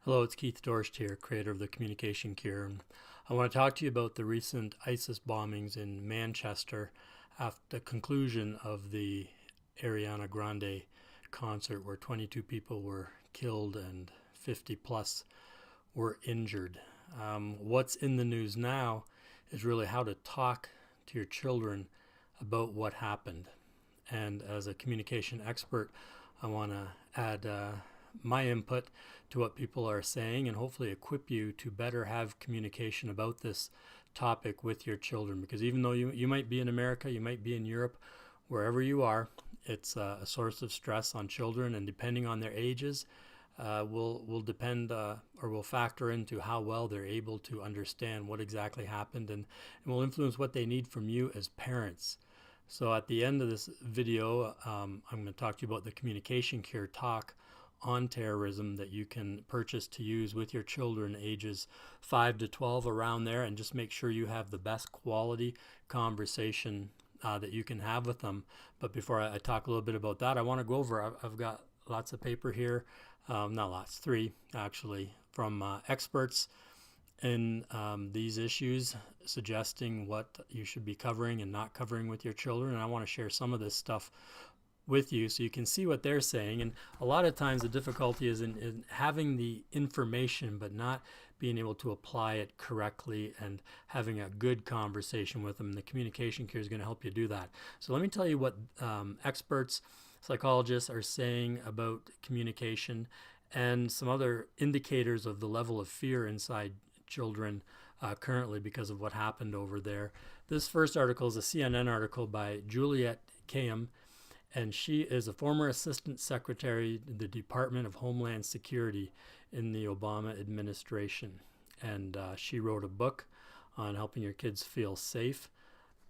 Hello, it's Keith Dorscht here, creator of the Communication Cure. And I want to talk to you about the recent ISIS bombings in Manchester after the conclusion of the Ariana Grande concert, where 22 people were killed and 50 plus were injured. What's in the news now is really how to talk to your children about what happened. And as a communication expert, I want to add my input to what people are saying and hopefully equip you to better have communication about this topic with your children. Because even though you might be in America, you might be in Europe, wherever you are, it's a source of stress on children, and depending on their ages, will depend or will factor into how well they're able to understand what exactly happened, and will influence what they need from you as parents. So at the end of this video, I'm going to talk to you about the Communication Cure talk on terrorism that you can purchase to use with your children ages 5 to 12, around there, and just make sure you have the best quality conversation that you can have with them. But before I talk a little bit about that, I want to go over, I've got lots of paper here, not lots, 3 actually, from experts in these issues, suggesting what you should be covering and not covering with your children. And I want to share some of this stuff with you so you can see what they're saying. And a lot of times the difficulty is in having the information but not being able to apply it correctly and having a good conversation with them. And the Communication Cure is going to help you do that. So let me tell you what experts, psychologists are saying about communication and some other indicators of the level of fear inside children currently because of what happened over there. This first article is a CNN article by Juliet Kayyem, and she is a former assistant secretary in the Department of Homeland Security in the Obama administration. And she wrote a book on helping your kids feel safe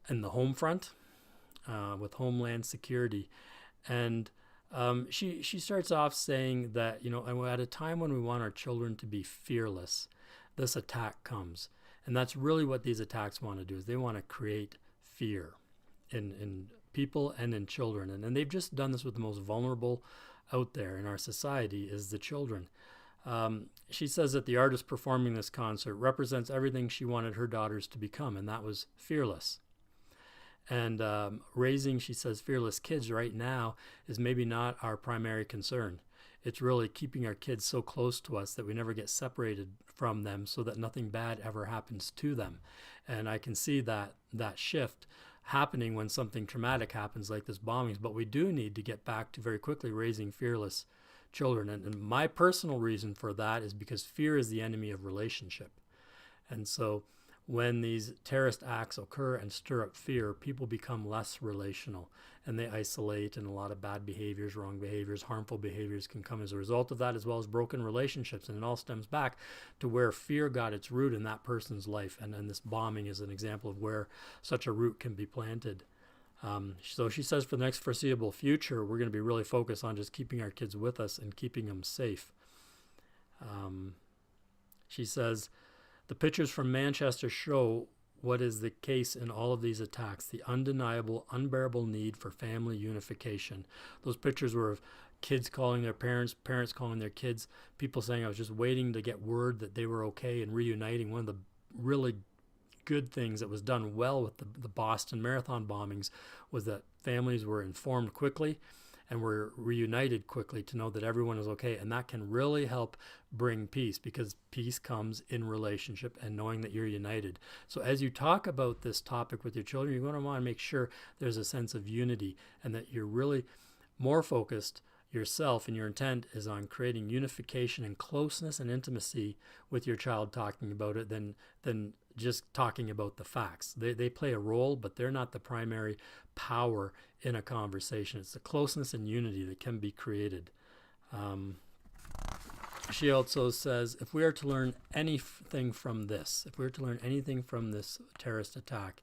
in the home front with Homeland Security. And she starts off saying that, at a time when we want our children to be fearless, this attack comes. And that's really what these attacks want to do, is they want to create fear in people and in children. And they've just done this with the most vulnerable out there in our society, is the children. She says that the artist performing this concert represents everything she wanted her daughters to become, and that was fearless. And raising, she says, fearless kids right now is maybe not our primary concern. It's really keeping our kids so close to us that we never get separated from them so that nothing bad ever happens to them. And I can see that shift happening when something traumatic happens like this bombings. But we do need to get back to very quickly raising fearless children. And my personal reason for that is because fear is the enemy of relationship. And so when these terrorist acts occur and stir up fear, people become less relational and they isolate, and a lot of bad behaviors, wrong behaviors, harmful behaviors can come as a result of that, as well as broken relationships. And it all stems back to where fear got its root in that person's life. And this bombing is an example of where such a root can be planted. So she says for the next foreseeable future, we're going to be really focused on just keeping our kids with us and keeping them safe. She says, the pictures from Manchester show what is the case in all of these attacks, the undeniable, unbearable need for family unification. Those pictures were of kids calling their parents, parents calling their kids, people saying, I was just waiting to get word that they were okay, and reuniting. One of the really good things that was done well with the Boston Marathon bombings was that families were informed quickly and were reunited quickly to know that everyone is okay. And that can really help bring peace, because peace comes in relationship and knowing that you're united. So as you talk about this topic with your children, you're going to want to make sure there's a sense of unity and that you're really more focused yourself, and your intent is on creating unification and closeness and intimacy with your child, talking about it than just talking about the facts. They play a role, but they're not the primary power in a conversation. It's the closeness and unity that can be created. She also says, if we are to learn anything from this, terrorist attack,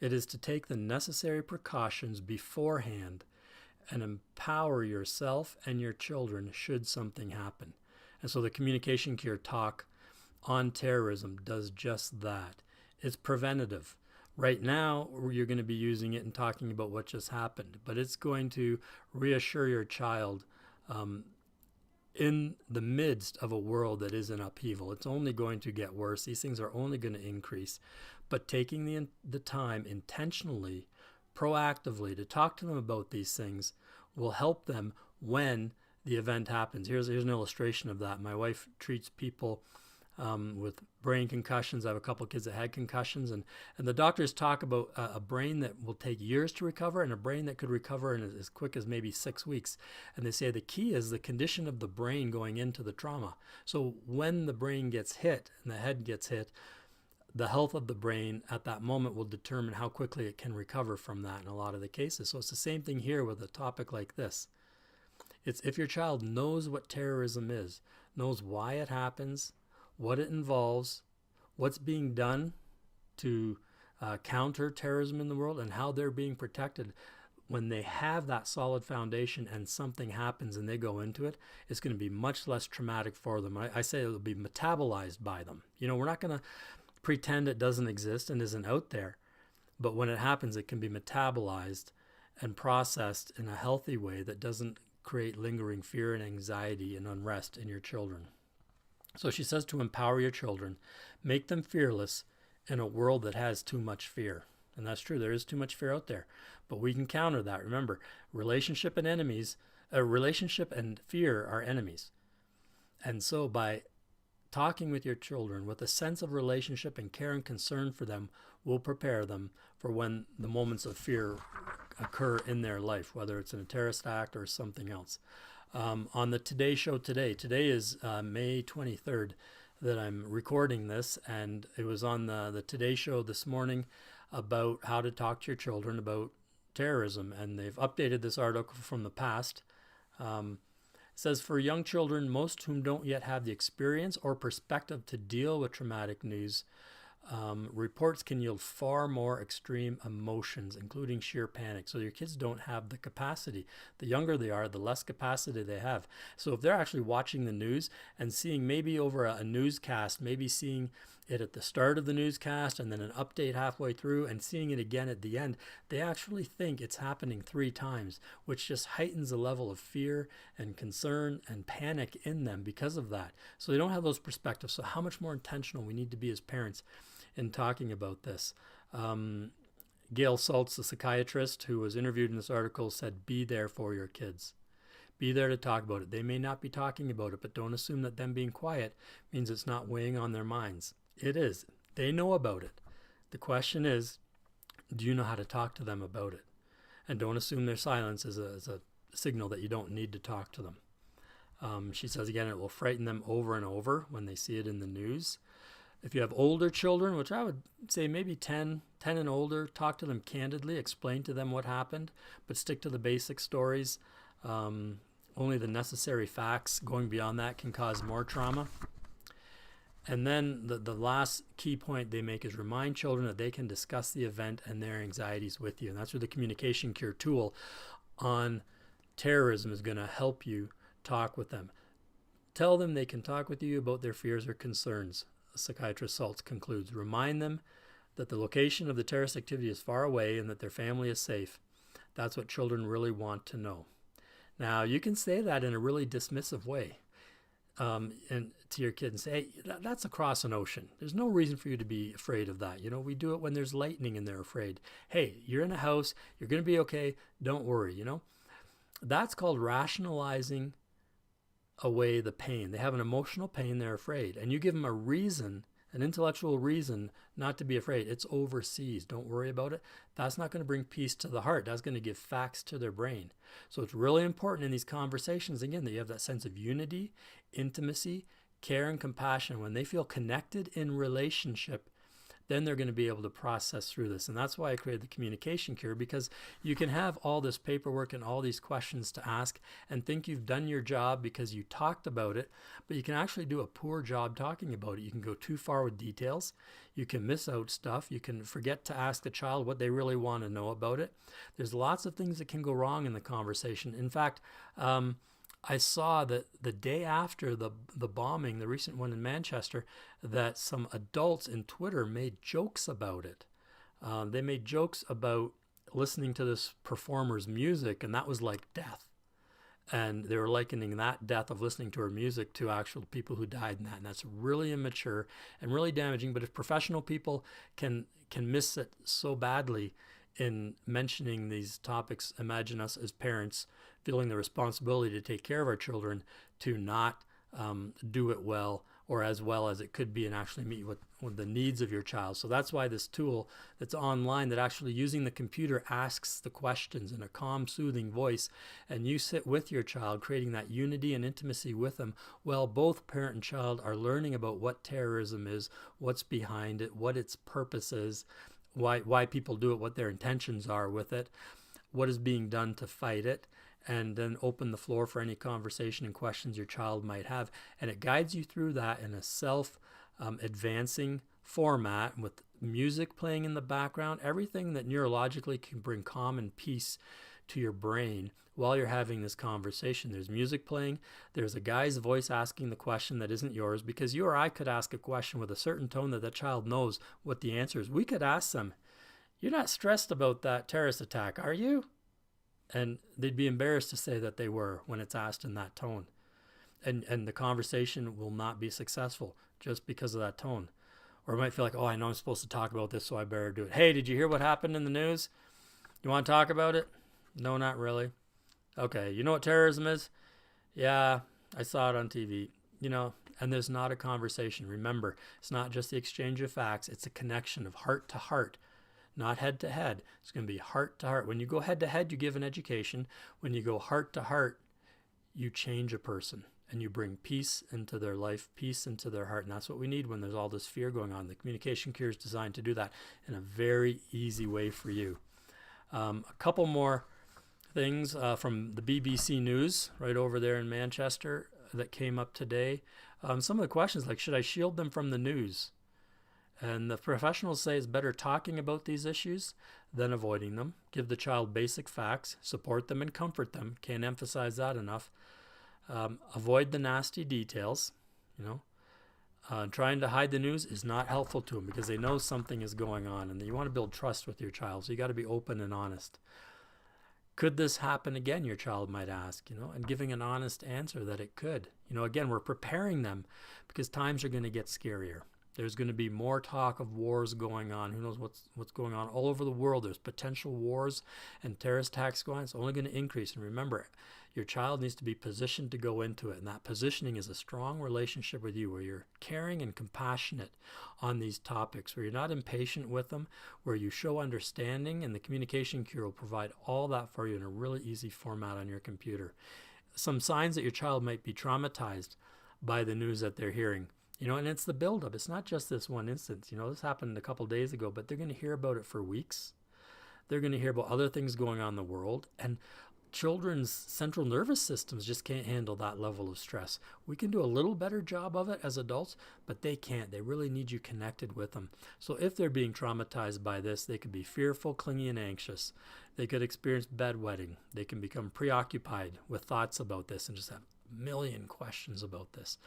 it is to take the necessary precautions beforehand and empower yourself and your children should something happen. And so the Communication Cure talk on terrorism does just that. It's preventative. Right now, you're going to be using it and talking about what just happened, but it's going to reassure your child in the midst of a world that is in upheaval. It's only going to get worse. These things are only going to increase. But taking the time intentionally, proactively to talk to them about these things will help them when the event happens. Here's an illustration of that. My wife treats people with brain concussions. I have a couple of kids that had concussions, and the doctors talk about a brain that will take years to recover and a brain that could recover in as quick as maybe 6 weeks. And they say the key is the condition of the brain going into the trauma. So when the brain gets hit and the head gets hit, the health of the brain at that moment will determine how quickly it can recover from that in a lot of the cases. So it's the same thing here with a topic like this. It's if your child knows what terrorism is, knows why it happens, what it involves, what's being done to counter terrorism in the world, and how they're being protected. When they have that solid foundation and something happens and they go into it, it's going to be much less traumatic for them. I say it'll be metabolized by them. We're not going to pretend it doesn't exist and isn't out there, but when it happens, it can be metabolized and processed in a healthy way that doesn't create lingering fear and anxiety and unrest in your children. So she says to empower your children, make them fearless in a world that has too much fear. And that's true. There is too much fear out there, but we can counter that. Remember, relationship and fear are enemies. And so by talking with your children with a sense of relationship and care and concern for them will prepare them for when the moments of fear occur in their life, whether it's in a terrorist act or something else. On the Today Show today is May 23rd that I'm recording this, and it was on the Today Show this morning about how to talk to your children about terrorism, and they've updated this article from the past. It says, for young children, most whom don't yet have the experience or perspective to deal with traumatic news, reports can yield far more extreme emotions, including sheer panic. So your kids don't have the capacity. The younger they are, the less capacity they have. So if they're actually watching the news and seeing maybe over a newscast, maybe seeing it at the start of the newscast and then an update halfway through and seeing it again at the end, they actually think it's happening 3 times, which just heightens the level of fear and concern and panic in them because of that. So they don't have those perspectives. So how much more intentional we need to be as parents in talking about this. Gail Saltz, the psychiatrist who was interviewed in this article, said, be there for your kids. Be there to talk about it. They may not be talking about it, but don't assume that them being quiet means it's not weighing on their minds. It is. They know about it. The question is, do you know how to talk to them about it? And don't assume their silence is a signal that you don't need to talk to them. She says, again, it will frighten them over and over when they see it in the news. If you have older children, which I would say maybe 10 and older, talk to them candidly, explain to them what happened, but stick to the basic stories. Only the necessary facts. Going beyond that can cause more trauma. And then the last key point they make is remind children that they can discuss the event and their anxieties with you. And that's where the Communication Cure tool on terrorism is going to help you talk with them. Tell them they can talk with you about their fears or concerns. Psychiatrist Saltz concludes, remind them that the location of the terrorist activity is far away and that their family is safe. That's what children really want to know. Now, you can say that in a really dismissive way and to your kid and say, hey, that's across an ocean. There's no reason for you to be afraid of that. We do it when there's lightning and they're afraid. Hey, you're in a house. You're going to be okay. Don't worry, That's called rationalizing away the pain. They have an emotional pain, they're afraid. And you give them a reason, an intellectual reason not to be afraid. It's overseas. Don't worry about it. That's not going to bring peace to the heart. That's going to give facts to their brain. So it's really important in these conversations, again, that you have that sense of unity, intimacy, care, and compassion. When they feel connected in relationship, then they're going to be able to process through this. And that's why I created the Communication Cure, because you can have all this paperwork and all these questions to ask and think you've done your job because you talked about it, but you can actually do a poor job talking about it. You can go too far with details. You can miss out stuff. You can forget to ask the child what they really want to know about it. There's lots of things that can go wrong in the conversation. In fact, I saw that the day after the bombing, the recent one in Manchester, that some adults in Twitter made jokes about it. They made jokes about listening to this performer's music, and that was like death. And they were likening that death of listening to her music to actual people who died in that. And that's really immature and really damaging. But if professional people can miss it so badly in mentioning these topics, imagine us as parents feeling the responsibility to take care of our children to not do it well or as well as it could be and actually meet with the needs of your child. So that's why this tool that's online, that actually using the computer asks the questions in a calm, soothing voice, and you sit with your child, creating that unity and intimacy with them, while both parent and child are learning about what terrorism is, what's behind it, what its purpose is, why people do it, what their intentions are with it, what is being done to fight it, and then open the floor for any conversation and questions your child might have. And it guides you through that in a self-advancing format with music playing in the background, everything that neurologically can bring calm and peace to your brain while you're having this conversation. There's music playing. There's a guy's voice asking the question that isn't yours, because you or I could ask a question with a certain tone that the child knows what the answer is. We could ask them, "You're not stressed about that terrorist attack, are you?" And they'd be embarrassed to say that they were when it's asked in that tone. And the conversation will not be successful just because of that tone. Or it might feel like, oh, I know I'm supposed to talk about this, so I better do it. Hey, did you hear what happened in the news? You want to talk about it? No, not really. Okay, you know what terrorism is? Yeah, I saw it on TV. And there's not a conversation. Remember, it's not just the exchange of facts. It's a connection of heart to heart. Not head to head. It's going to be heart to heart. When you go head to head, you give an education. When you go heart to heart, you change a person and you bring peace into their life, peace into their heart. And that's what we need when there's all this fear going on. The communication cure is designed to do that in a very easy way for you. A couple more things from the BBC News right over there in Manchester that came up today. Some of the questions like, should I shield them from the news? And the professionals say it's better talking about these issues than avoiding them. Give the child basic facts, support them and comfort them. Can't emphasize that enough. Avoid the nasty details. Trying to hide the news is not helpful to them because they know something is going on, and you want to build trust with your child. So you got to be open and honest. Could this happen again, your child might ask, and giving an honest answer that it could. Again, we're preparing them because times are going to get scarier. There's going to be more talk of wars going on. Who knows what's going on all over the world. There's potential wars and terrorist attacks going on. It's only going to increase. And remember, your child needs to be positioned to go into it. And that positioning is a strong relationship with you where you're caring and compassionate on these topics, where you're not impatient with them, where you show understanding, and the communication cure will provide all that for you in a really easy format on your computer. Some signs that your child might be traumatized by the news that they're hearing. And it's the buildup. It's not just this one instance. This happened a couple days ago, but they're going to hear about it for weeks. They're going to hear about other things going on in the world. And children's central nervous systems just can't handle that level of stress. We can do a little better job of it as adults, but they can't. They really need you connected with them. So if they're being traumatized by this, they could be fearful, clingy, and anxious. They could experience bedwetting. They can become preoccupied with thoughts about this and just have a million questions about this.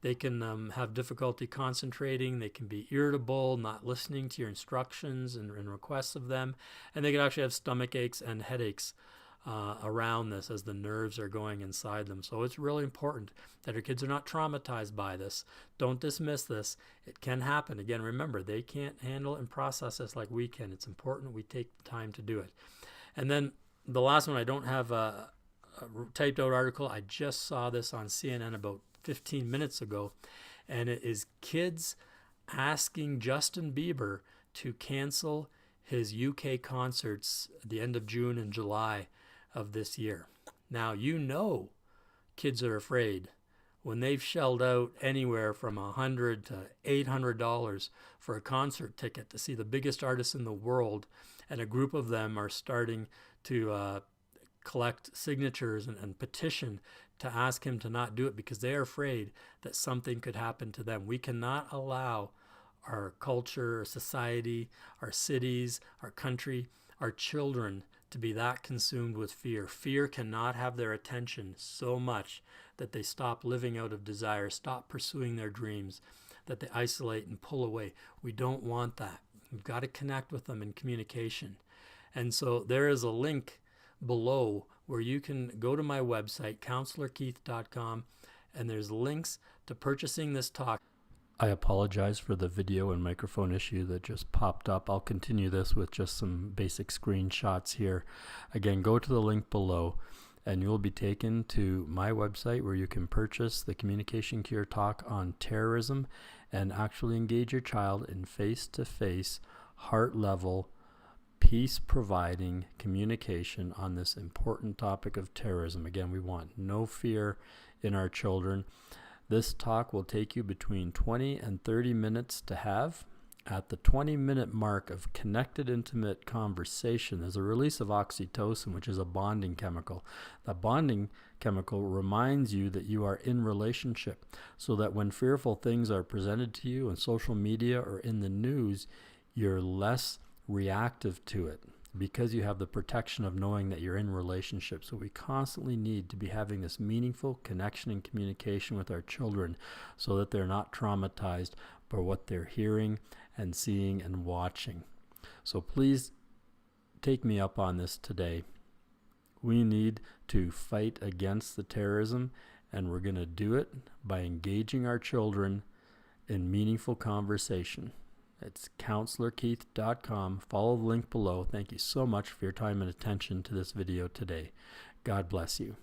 They can have difficulty concentrating. They can be irritable, not listening to your instructions and requests of them. And they can actually have stomach aches and headaches around this as the nerves are going inside them. So it's really important that your kids are not traumatized by this. Don't dismiss this. It can happen. Again, remember, they can't handle and process this like we can. It's important we take the time to do it. And then the last one, I don't have a typed out article. I just saw this on CNN about 15 minutes ago, and it is kids asking Justin Bieber to cancel his UK concerts at the end of June and July of this year. Now, kids are afraid when they've shelled out anywhere from $100 to $800 for a concert ticket to see the biggest artists in the world, and a group of them are starting to collect signatures and petition to ask him to not do it because they are afraid that something could happen to them. We cannot allow our culture, our society, our cities, our country, our children to be that consumed with fear. Fear cannot have their attention so much that they stop living out of desire, stop pursuing their dreams, that they isolate and pull away. We don't want that. We've got to connect with them in communication. And so there is a link below where you can go to my website, counselorkeith.com, and there's links to purchasing this talk. I apologize for the video and microphone issue that just popped up. I'll continue this with just some basic screenshots here. Again, go to the link below and you'll be taken to my website where you can purchase the Communication Cure talk on terrorism and actually engage your child in face-to-face, heart-level, peace-providing communication on this important topic of terrorism. Again, we want no fear in our children. This talk will take you between 20 and 30 minutes to have. At the 20-minute mark of connected, intimate conversation, there's a release of oxytocin, which is a bonding chemical. That bonding chemical reminds you that you are in relationship, so that when fearful things are presented to you on social media or in the news, you're less reactive to it, because you have the protection of knowing that you're in relationship. So we constantly need to be having this meaningful connection and communication with our children so that they're not traumatized by what they're hearing and seeing and watching. So please take me up on this today. We need to fight against the terrorism, and we're going to do it by engaging our children in meaningful conversation. It's counselorkeith.com. Follow the link below. Thank you so much for your time and attention to this video today. God bless you.